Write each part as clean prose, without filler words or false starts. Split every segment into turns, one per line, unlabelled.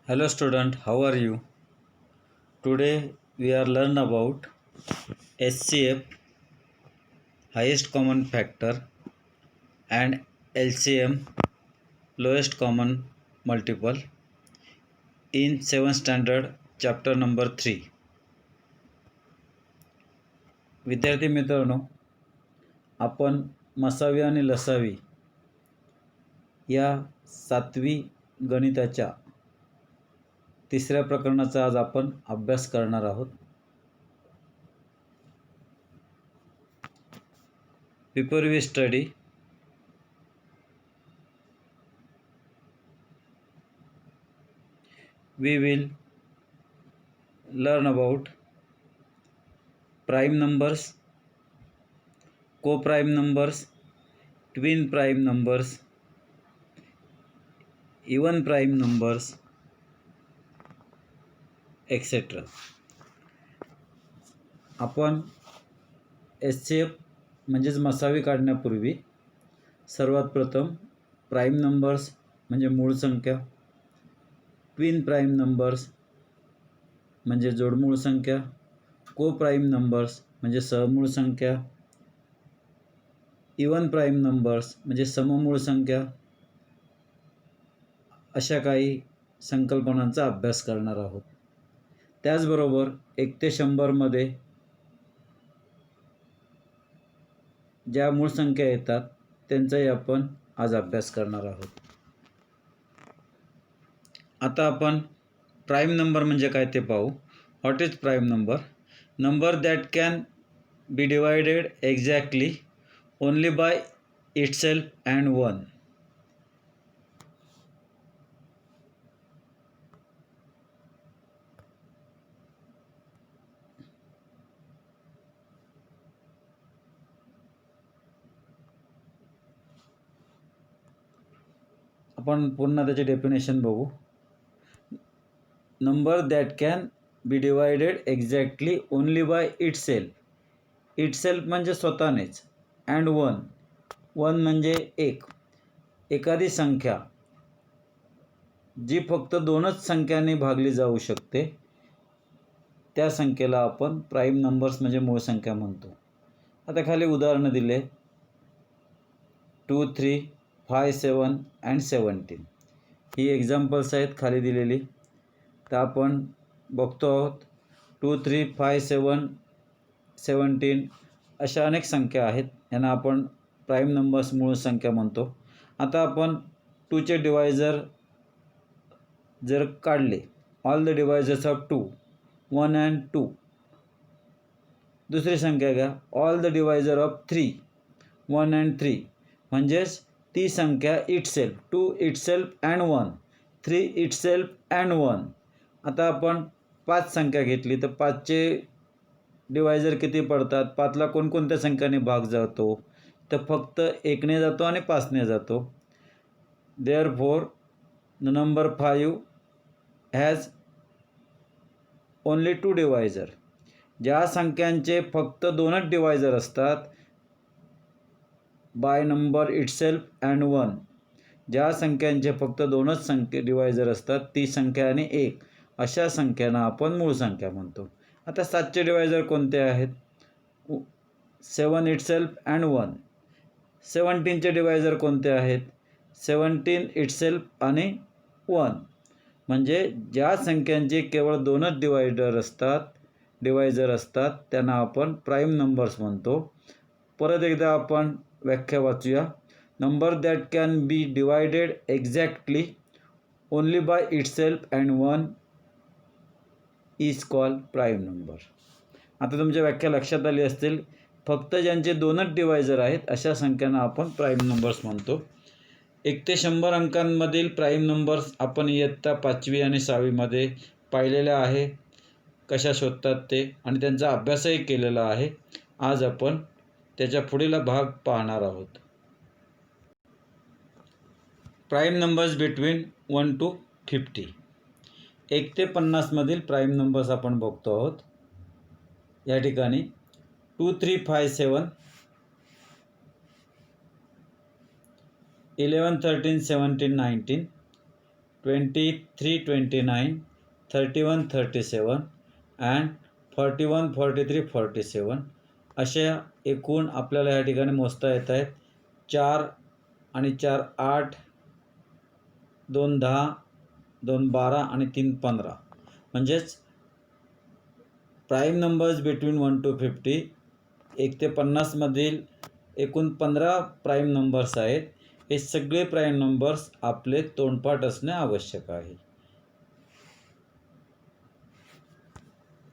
Hello student, how are you? Today we are learn about HCF, highest common factor, and LCM, lowest common multiple, in 7th standard chapter number 3. विद्यार्थी मित्रांनो, आपण मसावी आणि लसावी या 7वी गणिताच्या तिसऱ्या प्रकरणाचा आज आपण अभ्यास करणार आहोत. Before we study, we will learn about prime numbers, co-prime numbers, twin prime numbers, even prime numbers, etc. आपण HCF म्हणजेच मसावी काढण्यापूर्वी सर्वात प्रथम प्राइम नंबर्स म्हणजे मूळ संख्या, ट्विन प्राइम नंबर्स म्हणजे जोडमूळ संख्या, को प्राइम नंबर्स म्हणजे सहमूळ संख्या, इवन प्राइम नंबर्स म्हणजे सममूळ संख्या, अशा काही संकल्पनांचा अभ्यास करणार आहोत. त्याचबरोबर 1 ते 100 मध्ये ज्या मूळ संख्या येतात त्यांचाही आपण आज अभ्यास करणार आहोत. आता आपण प्राइम नंबर म्हणजे काय ते पाहू. What is prime number? Number that can be divided exactly only by itself and one. आपण पुन्हा त्याचे डेफिनेशन बघू. Number that can be divided exactly only by itself. Itself म्हणजे स्वतःनेच, अँड वन. वन म्हणजे एक. एखादी संख्या जी फक्त दोनच संख्याने भागली जाऊ शकते त्या संख्येला आपण प्राइम नंबर्स म्हणजे मूळ संख्या म्हणतो. आता खाली उदाहरणं दिले 2, 3, 5, 7 अँड 17. ही एक्झाम्पल्स आहेत खाली दिलेली. तर आपण बघतो आहोत 2, 3, 5, 7, 17 अशा अनेक संख्या आहेत. यांना आपण प्राइम नंबर्स मूळ संख्या म्हणतो. आता आपण 2चे डिवायझर जर काढले, all the divisors of 2, 1 and 2. दुसरी संख्या घ्या, all the divisor of 3, 1 and 3. म्हणजेच ती संख्या itself, 2 itself and 1, 3 itself and 1. आता आपण 5 संख्या घेतली तर 5चे डिवायझर किती पडतात? 5ला कोणकोणत्या संख्याने भाग जातो? तर फक्त 1ने जातो आणि 5ने जातो. Therefore the number 5 has only 2 divisor. ज्या संख्यांचे फक्त 2च डिवायझर असतात बाय नंबर इटसेल्फ अँड 1, ज्या संख्यांचे फक्त 2च डिवायझर असतात ती संख्या आणि 1, अशा संख्यांना आपण मूळ संख्या म्हणतो. आता 7चे डिवायझर कोणते आहेत? 7 इटसेल्फ अँड 1. 17चे डिवायझर कोणते आहेत? 17 इटसेल्फ आणि 1. म्हणजे ज्या संख्यांचे केवळ 2च डिवायझर असतात त्यांना आपण प्राइम नंबर्स म्हणतो. परत एकदा आपण व्याख्या वाचूया. Number that can be divided exactly only by itself and 1 is called prime number. आता तुमच्या व्याख्या लक्षात आली असतील. फक्त ज्यांचे 2च डिवायझर आहेत अशा संख्यांना आपण प्राइम नंबर्स म्हणतो. 1 ते 100 अंकांमधील प्राइम नंबर्स आपण इयत्ता 5वी आणि 6वीमध्ये पाहिलेल्या आहे. कशा शोधतात ते आणि त्यांचा अभ्यासही केलेला आहे. आज आपण त्याच्या पुढील भाग पाहणार आहोत. Prime numbers between 1 to 50. 1 ते 50 मधील प्राइम नंबर्स आपण बघतो आहोत. या ठिकाणी 2, 3, 5, 7, 11, 13, 17, 19, 2329, 3137 अँड 41 43 47 अशा एकूण आपल्याला या ठिकाणी मोजता येत आहेत. 4 आणि 4 8, 2 10, 2 12 आणि 3 15 म्हणजेच प्राईम नंबर्स बिटवीन 1 to 50 1 ते 50 मधील एकूण 15 प्राईम नंबर्स आहेत. हे सगळे प्राईम नंबर्स आपले तोंडपाठ असणे आवश्यक आहे.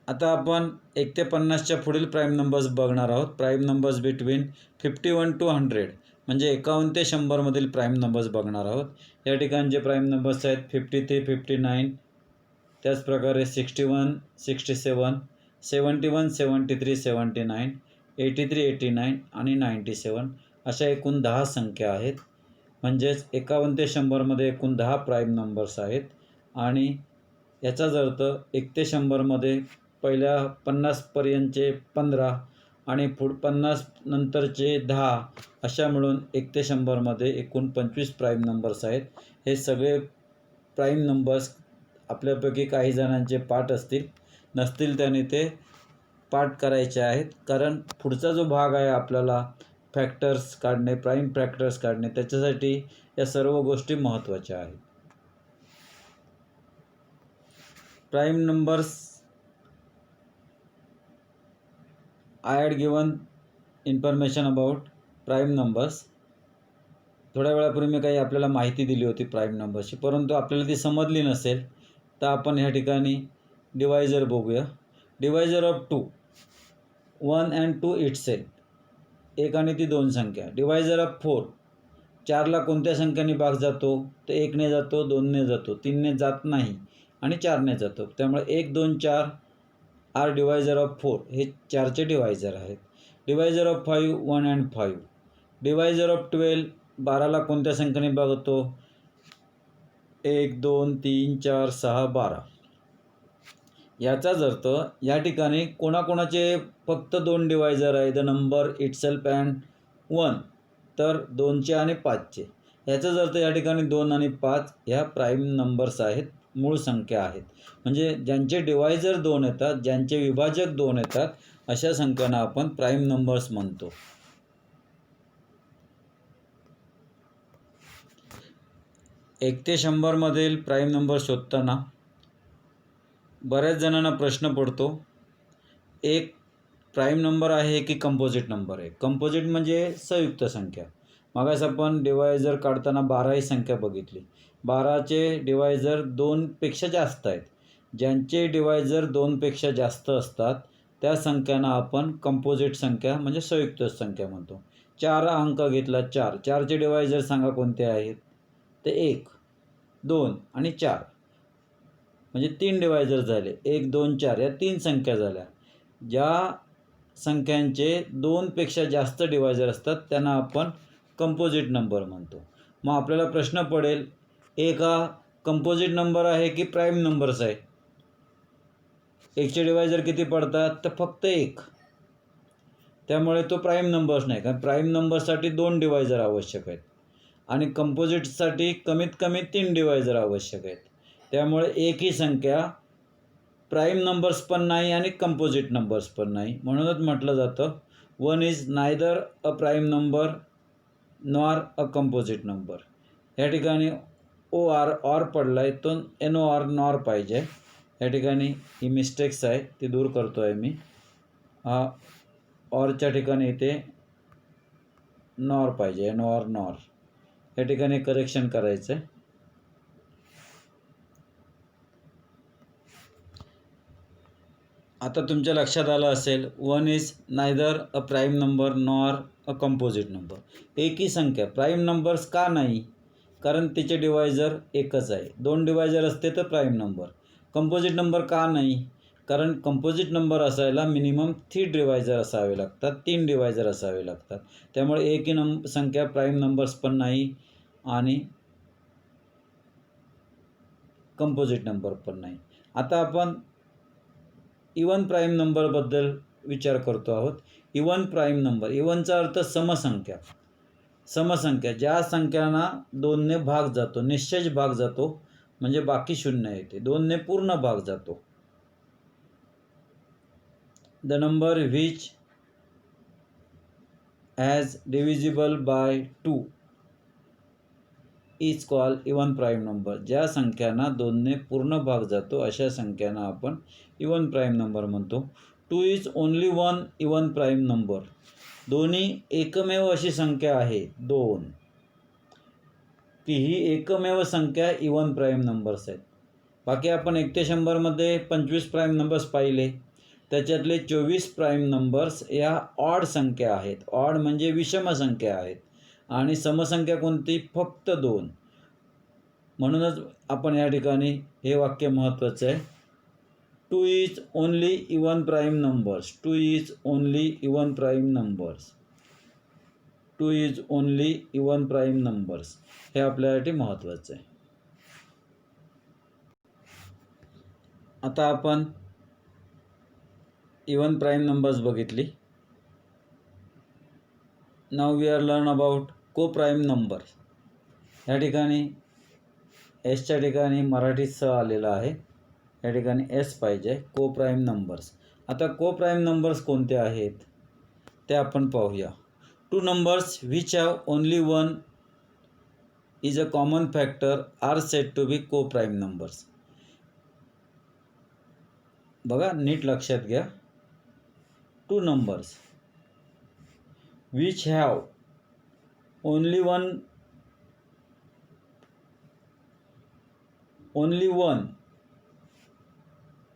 आता आपण 1 ते 50च्या पुढील प्राईम नंबर्स बघणार आहोत. प्राईम नंबर्स बिटवीन 51 to 100 म्हणजे 51 ते 100 मधील प्राईम नंबर्स बघणार आहोत. या ठिकाणी जे प्राईम नंबर्स आहेत 53 59, त्याचप्रकारे 61 67, 71 73 79, 83 89 आणि 97 अशा एकूण 10 संख्या आहेत. म्हणजेच 51 ते 100 मध्ये एकूण 10 प्राईम नंबर्स आहेत. आणि याचाच अर्थ 1 ते 100 मध्ये पहिल्या 50 पर्यंतचे 15 आणि 50 नंतरचे 10 अशा मिळून 1 ते 100 मध्ये एकूण 25 प्राईम नंबर्स आहेत. हे सगळे प्राईम नंबर्स आपल्यापैकी काही जणांचे पाठ असतील, नसतील त्याने ते पाठ करायचे आहेत. कारण पुढचा जो भाग आहे आपल्याला फॅक्टर्स काढणे, प्राईम फॅक्टर्स काढणे, त्याच्यासाठी या सर्व गोष्टी महत्त्वाच्या आहेत. Prime numbers I had given information about prime numbers. थोड्या वेळापूर्वी मी काही आपल्याला माहिती दिली होती प्राईम नंबर्सची, परंतु आपल्याला ती समजली नसेल तर आपण ह्या ठिकाणी डिवायझर बघूया. डिवायझर ऑफ 2, 1 and 2 इटसेल्फ, 1 आणि ती 2 संख्या. डिवायझर ऑफ 4, 4ला कोणत्या संख्येने भाग जातो तर 1ने जातो, 2ने जातो, 3ने जात नाही आणि 4ने जातो. त्यामुळे 1 2 4 आर डिवायझर ऑफ 4 हे 4चे डिवायझर आहेत. Divisor of 5, 1 and 5. Divisor of 12, 12ला कोणत्या संख्येने भाग होतो 1 2 3 4 6 12. याचाच अर्थ या ठिकाणी कोणाकोणाचे फक्त 2 डिवायझर आहे, द नंबर इटसेल्फ अँड 1, तर 2चे आणि 5चे. याचाच अर्थ या ठिकाणी 2 आणि 5 ह्या प्राईम नंबर्स आहेत, मूळ संख्या आहेत. म्हणजे ज्यांचे डिवायझर 2 येतात, ज्यांचे विभाजक 2 येतात, अशा संख्यांना आपण प्राईम नंबर्स म्हणतो. एक ते 100 मधील प्राईम नंबर शोधताना बऱ्याच जणांना प्रश्न पडतो, एक प्राईम नंबर आहे की कंपोजिट नंबर आहे. कंपोजिट म्हणजे संयुक्त संख्या. मागास आपण डिवायझर काढताना 12 ही संख्या बघितली. 12चे डिवायझर 2पेक्षा जास्त आहेत. ज्यांचे डिवायझर 2पेक्षा जास्त असतात त्या संख्यांना आपण कंपोजिट संख्या म्हणजे संयुक्त संख्या म्हणतो. 4 अंक घेतला 4, 4चे डिवायझर सांगा कोणते आहेत ते 1 2 आणि 4 म्हणजे 3 डिवायझर झाले. 1 2 4 या 3 संख्या झाल्या. ज्या संख्यांचे 2पेक्षा जास्त डिवायझर असतात त्यांना आपण कंपोजिट नंबर म्हणतो. मग आपल्याला प्रश्न पडेल, एक हा कंपोजिट नंबर आहे की प्राईम नंबर्स आहे. 1चे डिवायझर किती पडतात तर फक्त 1, त्यामुळे तो प्राईम नंबर्स नाही. कारण प्राईम नंबरसाठी 2 डिवायझर आवश्यक आहेत आणि कंपोजिटसाठी कमीत कमी 3 डिवायझर आवश्यक आहेत. त्यामुळे एक ही संख्या प्राईम नंबर्स पण नाही आणि कंपोजिट नंबर्स पण नाही. म्हणूनच म्हटलं जातं 1 is neither a prime number nor a composite number. या ठिकाणी ऑर पडला आहे, तो NOR नॉर पाहिजे. या ठिकाणी ही मिस्टेक्स आहे ती दूर करतो आहे मी. ऑरच्या ठिकाणी इथे नॉर पाहिजे, NOR नॉर. या ठिकाणी करेक्शन करायचं आहे. आता तुमच्या लक्षात आलं असेल 1 is neither a prime number nor a composite number. एक ही संख्या प्राईम नंबर्स का नाही, कारण तिचे डिवायझर एकच आहे. 2 डिवायझर असते तर प्राईम नंबर. कंपोजिट नंबर का नाही, कारण कंपोजिट नंबर असायला मिनिमम 3 डिवायझर असावे लागतात, 3 डिवायझर असावे लागतात. त्यामुळे एक ही संख्या प्राईम नंबर्स पण नाही आणि कंपोजिट नंबर पण नाही. आता आपण इवन प्राईम नंबरबद्दल विचार करतो आहोत. इवन प्राईम नंबर, इवनचा अर्थ समसंख्या. समसंख्या ज्या संख्यांना 2ने भाग जातो, निश्चय भाग जातो म्हणजे बाकी शून्य येते, 2ने पूर्ण भाग जातो. The number which as divisible by 2 is call even prime number. ज्या संख्यांना 2ने पूर्ण भाग जातो अशा संख्यांना आपण इवन प्राईम नंबर म्हणतो. 2 is only one even prime number. दोन्ही एकमेव अशी संख्या आहे 2 की ही एकमेव संख्या इवन प्राईम नंबर्स आहेत. बाकी आपण 1 ते 100मध्ये 25 प्राईम नंबर्स पाहिले, त्याच्यातले 24 प्राईम नंबर्स या ऑड संख्या आहेत. ऑड म्हणजे विषम संख्या आहेत आणि समसंख्या कोणती? फक्त 2. म्हणूनच आपण या ठिकाणी हे वाक्य महत्त्वाचं आहे. 2 is only even prime numbers. 2 is only even prime numbers. 2 is only even prime numbers हे आपल्यासाठी महत्त्वाचं आहे. आता आपण इवन प्राईम नंबर्स बघितली. Now we R learn about को प्राईम नंबर्स. या ठिकाणी एसच्या ठिकाणी मराठीत स आलेला आहे, या ठिकाणी एस पाहिजे. को प्राईम नंबर्स. आता को प्राईम नंबर्स कोणते आहेत ते आपण पाहूया. 2 numbers which have only one is a common factor are said to be coprime numbers. बघा, नीट लक्षात घ्या. 2 numbers which have only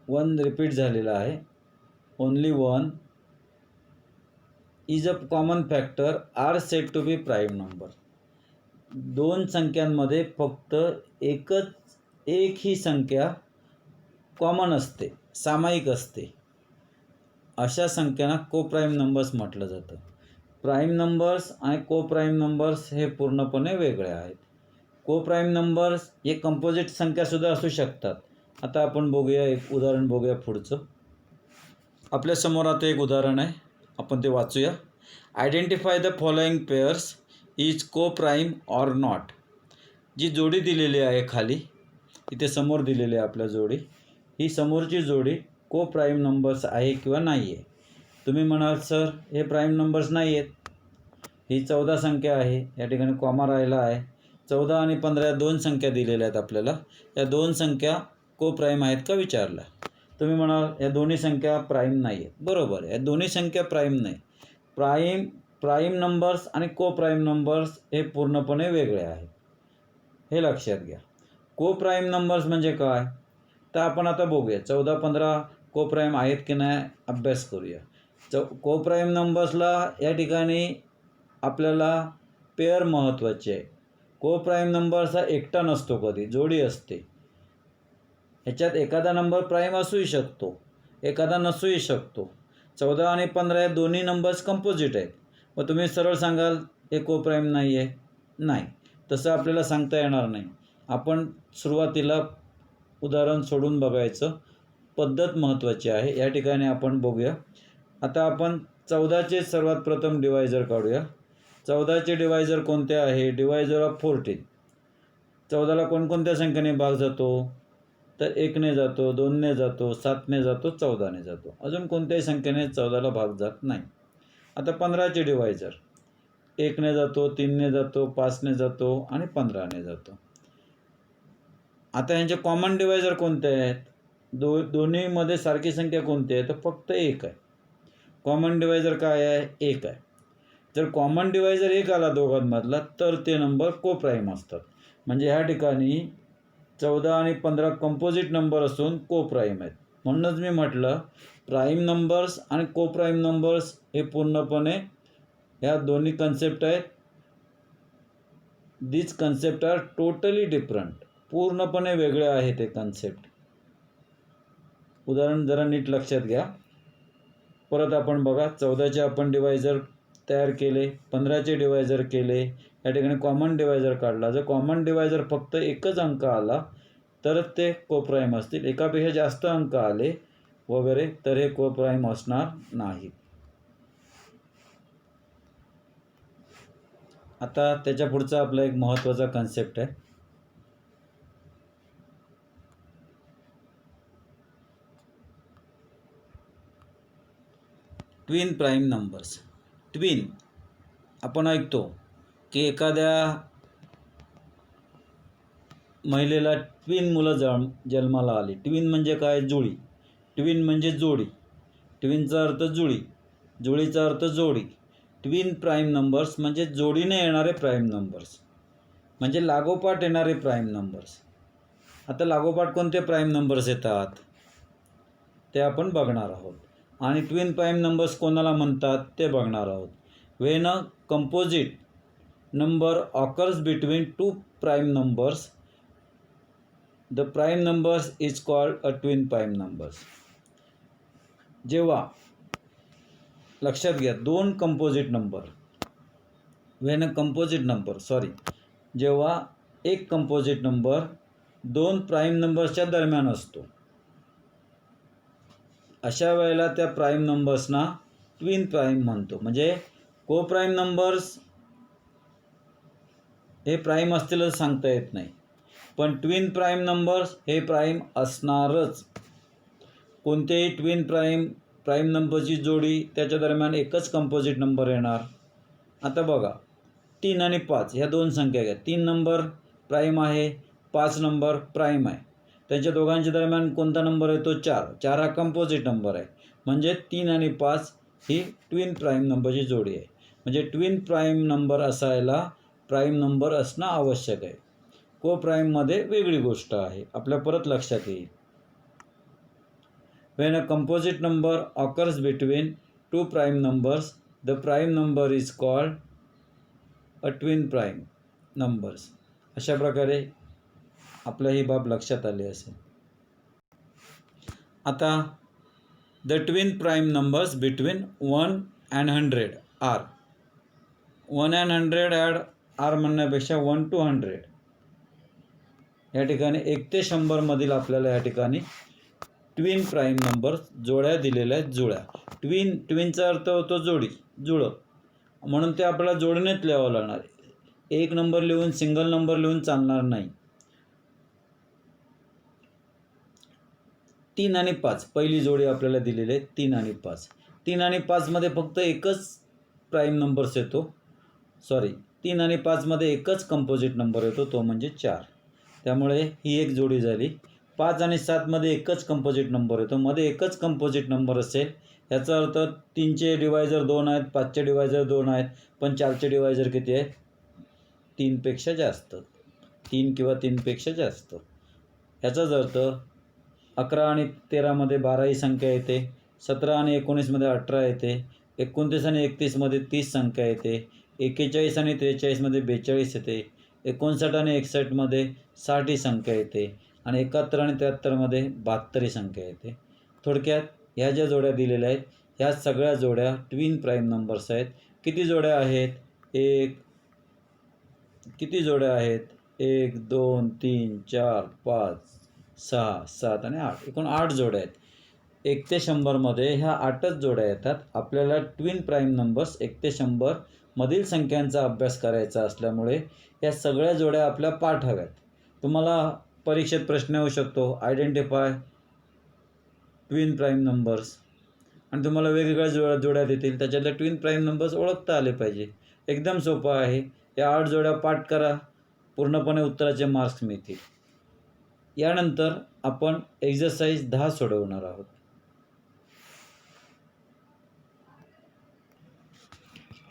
one repeat झालेला आहे. Only one is a common factor are said to be prime number. 2 संख्यांमध्ये फक्त एक ही संख्या कॉमन असते, सामायिक असते, अशा संख्यांना को प्राईम नंबर्स म्हटलं जातं. प्राईम नंबर्स आणि को प्राईम नंबर्स हे पूर्णपणे वेगळे आहेत. को प्राईम नंबर्स हे कंपोजिट संख्यासुद्धा असू शकतात. आता आपण बघूया, एक उदाहरण बघूया पुढचं. आपल्यासमोर आता एक उदाहरण आहे, आपण ते वाचूया. Identify the following pairs is coprime or not. जी जोडी दिलेली आहे खाली, इथे समोर दिलेली आहे आपल्या जोडी, ही समोरची जोडी को प्राईम नंबर्स आहे किंवा नाही आहे. तुम्ही म्हणाल सर हे प्राईम नंबर्स नाही आहेत, ही 14 संख्या आहे, या ठिकाणी कॉमा राहिला आहे. 14 आणि 15 या 2 संख्या दिलेल्या आहेत आपल्याला. या 2 संख्या को प्राईम आहेत का विचारला. तुम्ही म्हणाल या दोन्ही संख्या प्राईम नाही आहेत. बरोबर आहे, या दोन्ही संख्या प्राईम नाही. प्राईम नंबर्स आणि को प्राईम नंबर्स हे पूर्णपणे वेगळे आहेत, हे लक्षात घ्या. को प्राईम नंबर्स म्हणजे काय तर आपण आता बघूया. 14, 15 को प्राईम आहेत की नाही अभ्यास करूया. को प्राईम नंबर्सला या ठिकाणी आपल्याला पेअर महत्त्वाचे आहे. को प्राईम नंबर्स हा एकटा नसतो, कधी जोडी असते. ह्याच्यात एखादा नंबर प्राईम असूही शकतो, एखादा नसूही शकतो. 14 आणि 15 या दोन्ही नंबर्स कंपोजिट आहेत. मग तुम्ही सरळ सांगाल हे को प्राईम नाही आहे, नाही, तसं आपल्याला सांगता येणार नाही. आपण सुरुवातीला उदाहरण सोडून बघायचं, पद्धत महत्त्वाची आहे. या ठिकाणी आपण बघूया. आता आपण 14चे सर्वात प्रथम डिवायझर काढूया. 14चे डिवायझर कोणते आहे? Divisor of 14. 14ला कोणकोणत्या संख्येने भाग जातो तर 1ने जातो, 2ने जातो, 7ने जातो, 14ने जातो. अजून कोणत्याही संख्येने 14ला भाग जात नाही. आता 15चे डिवायझर 1ने जातो, 3ने जातो, 5ने जातो आणि 15ने जातो. आता ह्यांचे कॉमन डिवायझर कोणते आहेत? दोन्हीमध्ये सारखी संख्या कोणती आहे तर फक्त 1 आहे. कॉमन डिवायझर काय आहे? 1 आहे. जर कॉमन डिवायझर 1 आला दोघांमधला तर ते नंबर को प्राईम असतात. म्हणजे ह्या ठिकाणी 14 आणि 15 कंपोजिट नंबर असून को प्राईम आहेत. म्हणूनच मी म्हटलं प्राईम नंबर्स आणि को प्राईम नंबर्स हे पूर्णपणे ह्या दोन्ही कन्सेप्ट आहेत. दिस कन्सेप्ट आर टोटली डिफरंट. पूर्णपणे वेगळे आहे ते कन्सेप्ट. उदाहरण जरा नीट लक्षात घ्या. परत आपण बघा, 14चे आपण डिवायझर तयार केले, 15चे डिवायझर केले, या ठिकाणी कॉमन डिवायझर काढला. जर कॉमन डिवायझर फक्त एकच अंक आला तरच ते को प्राईम असतील. एकापेक्षा जास्त अंक आले वगैरे तर हे को प्राईम असणार नाही. आता त्याच्या पुढचा आपला एक महत्त्वाचा कन्सेप्ट आहे. Twin prime numbers. ट्विन आपण ऐकतो की एखाद्या महिलेला ट्विन मुलं जन्माला आली. ट्विन म्हणजे काय? जुळी. ट्विन म्हणजे जोडी. ट्विनचा अर्थ जुळी, जोडीचा अर्थ जोडी. ट्विन प्राईम नंबर्स म्हणजे जोडीने येणारे प्राईम नंबर्स, म्हणजे लागोपाठ येणारे प्राईम नंबर्स. आता लागोपाठ कोणते प्राईम नंबर्स येतात ते आपण बघणार आहोत. आणि ट्विन प्राईम नंबर्स कोणाला म्हणतात ते बघणार आहोत. When a composite number occurs between two prime numbers, the prime numbers is called a twin prime numbers. जेव्हा लक्षात घ्या, दोन composite number, when a composite number जेव्हा एक कंपोजिट नंबर दोन प्राईम नंबर्सच्या दरम्यान असतो, अशा वेळेला त्या प्राईम नंबर्सना ट्विन प्राईम म्हणतो. म्हणजे को प्राईम नंबर्स हे प्राईम असतीलच सांगता येत नाही, पण ट्विन प्राईम नंबर्स हे प्राईम असणारच. कोणतेही ट्विन प्राईम नंबरची जोडी त्याच्या दरम्यान एकच कंपोजिट नंबर येणार. आता बघा, 3 आणि 5 ह्या दोन संख्या घ्या. 3 नंबर प्राईम आहे, 5 नंबर प्राईम आहे. त्यांच्या दोघांच्या दरम्यान कोणता नंबर येतो? 4. 4 हा कंपोजिट नंबर आहे. म्हणजे 3 आणि 5 ही ट्विन प्राईम नंबरची जोडी आहे. म्हणजे ट्विन प्राईम नंबर असायला प्राईम नंबर असणं आवश्यक आहे. को प्राईममध्ये वेगळी गोष्ट आहे, आपल्या परत लक्षात येईल. When a composite number occurs between two prime numbers, the prime number is called a twin prime numbers. अशा प्रकारे आपल्या ही बाब लक्षात आली असेल. आता the twin prime numbers between 1 and 100 are 1 and 100 are म्हणण्यापेक्षा 1 to 100 या ठिकाणी 1 ते 100 मधील आपल्याला या ठिकाणी ट्विन प्राईम नंबर जोड्या दिलेल्या आहेत. जुळ्या. ट्विनचा अर्थ होतो जोडी, जुळं, म्हणून ते आपल्याला जोडीनेच लिहावं लागणार. एक नंबर लिहून सिंगल नंबर लिहून चालणार नाही. 3 आणि 5 पहिली जोडी आपल्याला दिलेली आहे. 3 आणि 5. 3 आणि 5 मध्ये फक्त एकच प्राईम नंबर्स येतो. 3 आणि 5 मध्ये एकच कंपोजिट नंबर येतो, तो म्हणजे 4. त्यामुळे ही एक जोडी झाली. 5 आणि 7 मध्ये एकच कंपोजिट नंबर येतो, मध्ये एकच कंपोजिट नंबर असेल, याचा अर्थ 3चे डिवायझर 2 आहेत, 5चे डिवायझर 2 आहेत, पण 4चे डिवायझर किती आहेत? 3पेक्षा जास्त. 3 किंवा 3पेक्षा जास्त. याचाच अर्थ 11 आणि 13 मध्ये 12 ही संख्या येते, 17 आणि 19 मध्ये 18 येते, 29 आणि 31 मध्ये 30 संख्या येते, 41 आणि 43 मध्ये 42 येते, 59 आणि 61 मध्ये 60 ही संख्या येते, आणि 71 आणि 73 मध्ये 72 ही संख्या येते. थोडक्यात ह्या ज्या जोड्या दिलेल्या आहेत ह्या सगळ्या जोड्या ट्विन प्राईम नंबर्स आहेत. किती जोड्या आहेत? 1, 2, 3, 4, 5, 6, 7 आणि 8. एकूण 8 जोड्या आहेत. 1 ते 100 मध्ये ह्या 8च जोड्या येतात. आपल्याला ट्विन प्राईम नंबर्स 1 ते 100 मधील संख्यांचा अभ्यास करायचा असल्यामुळे या सगळ्या जोड्या आपल्या पाठ हव्यात. तुम्हाला परीक्षेत प्रश्न येऊ शकतो, आयडेंटिफाय ट्विन प्राईम नंबर्स, आणि तुम्हाला वेगवेगळ्या जोड्या देतील, त्याच्यातल्या ट्विन प्राईम नंबर्स ओळखता आले पाहिजे. एकदम सोपं आहे. या 8 जोड्या पाठ करा, पूर्णपणे उत्तराचे मार्क्स मिळतील. यानंतर आपण एक्झरसाइज 10 सोडवणार आहोत.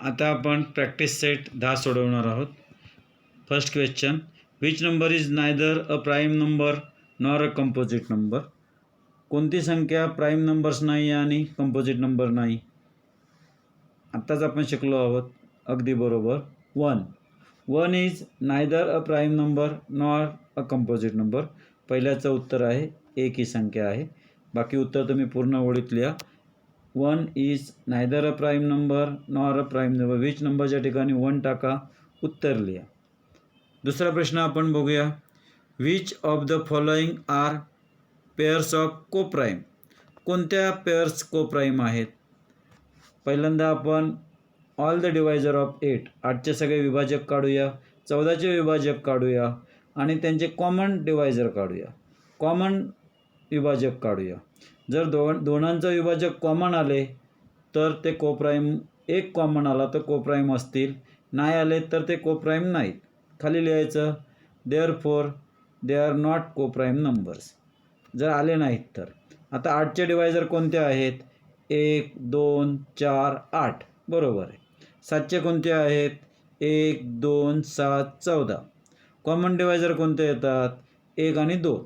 आता आपण प्रॅक्टिस सेट 10 सोडवणार आहोत. First question, which number is neither a prime number nor a composite number? कोणती संख्या प्राईम नंबर्स नाही आणि कंपोजिट नंबर नाही? आत्ताच आपण शिकलो आहोत, अगदी बरोबर. 1 is neither a prime number nor a composite number. पहिल्याचं उत्तर आहे, 1 ही संख्या आहे. बाकी उत्तर तुम्ही पूर्ण ओळीत लिहा. 1 is neither a prime number nor a prime number. Which नंबरच्या ठिकाणी 1 टाका, उत्तर लिहा. दुसरा प्रश्न आपण बघूया. Which of the following are pairs of coprime? कोणत्या पेअर्स कोप्राईम आहेत? पहिल्यांदा आपण ऑल द डिवायझर ऑफ 8, 8चे सगळे विभाजक काढूया, 14चे विभाजक काढूया, आणि त्यांचे कॉमन डिवायझर काढूया, कॉमन विभाजक काढूया. जर दोनांचं विभाजक कॉमन आले तर ते कोप्राईम, एक कॉमन आला तर कोप्राईम असतील, नाही आले तर ते कोप्राईम नाहीत. खाली लिहायचं therefore they are not coprime numbers, जर आले नाहीत तर. आता 8चे डिवायझर कोणते आहेत? 1, 2, 4, 8 बरोबर आहे. 7चे कोणते आहेत? 1, 2, 7, 14. कॉमन डिवायझर कोणते येतात? 1 आणि 2.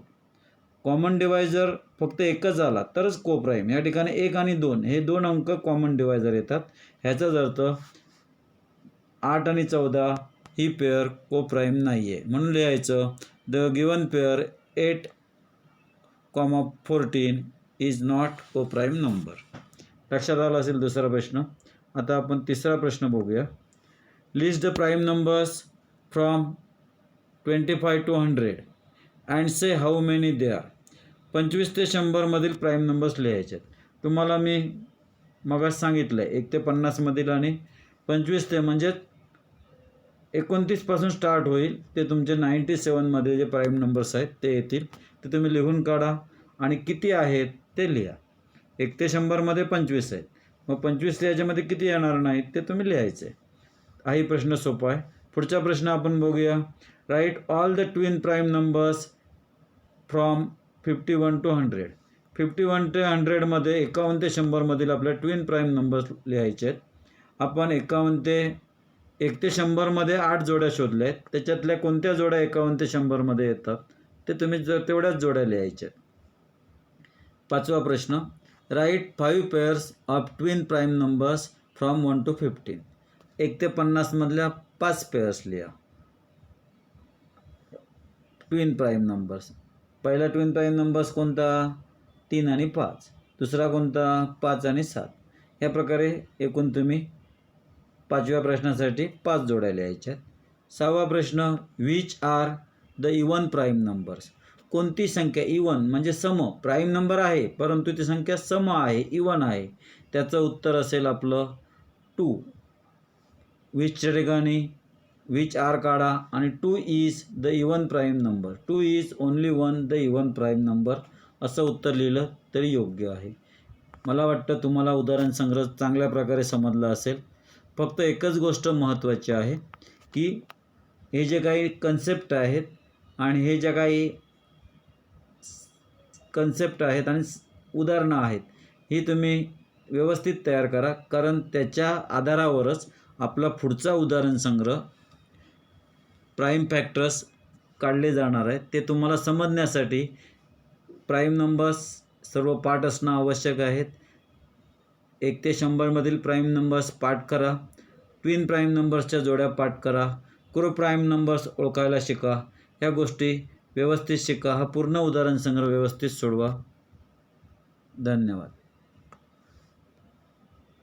कॉमन डिवायझर फक्त एकच आला तरच कोप्राईम. या ठिकाणी 1 आणि 2 हे 2 अंक कॉमन डिवायझर येतात. ह्याचाच अर्थ 8 आणि 14 ही पेअर कोप्राईम नाही आहे. म्हणून लिहायचं the given pair 8, 14 is not coprime number. लक्षात आला असेल दुसरा प्रश्न. आता आपण तिसरा प्रश्न बघूया. List the prime numbers from 25 to 100 and say how many they are. 25 ते 100 मधील प्राईम नंबर्स लिहायचे आहेत. तुम्हाला मी मगाच सांगितलं आहे 1 ते 50 मधील आणि 25 ते म्हणजे 29 पासून स्टार्ट होईल ते तुमचे 97 मध्ये जे प्राईम नंबर्स आहेत ते येतील. ते तुम्ही लिहून काढा आणि किती आहेत ते लिहा. 1 ते 100 मध्ये 25 आहेत, मग 25 याच्यामध्ये किती येणार नाहीत ते तुम्ही लिहायचे. हाही प्रश्न सोपा आहे. पुढचा प्रश्न आपण बघूया. Write all the twin prime numbers from 51 to 100. 51 ते 100 मध्ये 51 ते 100 मधील आपल्या ट्विन प्राईम नंबर्स लिहायचे आहेत. आपण 51 ते 1 ते 100 मध्ये 8 जोड्या शोधल्या आहेत. त्याच्यातल्या कोणत्या जोड्या 51 ते 100 मध्ये येतात ते तुम्ही तेवढ्याच जोड्या लिहायच्या. 5वा प्रश्न. Write 5 pairs of twin prime numbers from 1 to 15. 1 ते 50 मधल्या 5 पेअर्स लिहा. Twin prime numbers. पहिला ट्विन प्राईम नंबर्स कोणता? 3 आणि 5. दुसरा कोणता? 5 आणि 7. या प्रकारे एकूण तुम्ही 5व्या प्रश्नासाठी 5 जोड्या लिहायच्या. 6वा प्रश्न. Which are the even prime numbers. कोणती संख्या इवन म्हणजे सम, प्राईम नंबर आहे परंतु ती संख्या सम आहे, इवन आहे, त्याचं उत्तर असेल आपलं 2. विचच्या ठिकाणी विच आर काढा आणि 2 is the even prime number. 2 is only 1 the even prime number असं उत्तर लिहिलं तरी योग्य आहे. मला वाटतं तुम्हाला उदाहरण संग्रह चांगल्या प्रकारे समजला असेल. फक्त एकच गोष्ट महत्त्वाची आहे की हे जे काही कन्सेप्ट आहेत आणि हे ज्या काही कन्सेप्ट आहेत आणि उदाहरणं आहेत ही तुम्ही व्यवस्थित तयार करा, कारण त्याच्या आधारावरच आपला पुढचा उदाहरण संग्रह प्राईम फॅक्टर्स काढले जाणार आहेत. ते तुम्हाला समजण्यासाठी प्राईम नंबर्स सर्व पाठ असणं आवश्यक आहेत. 1 ते 100 मधील प्राईम नंबर्स पाठ करा. ट्विन प्राईम नंबर्सच्या जोड्या पाठ करा. प्राईम नंबर्स ओळखायला शिका. ह्या गोष्टी व्यवस्थित शिका. हा पूर्ण उदाहरण संग्रह व्यवस्थित सोडवा. धन्यवाद.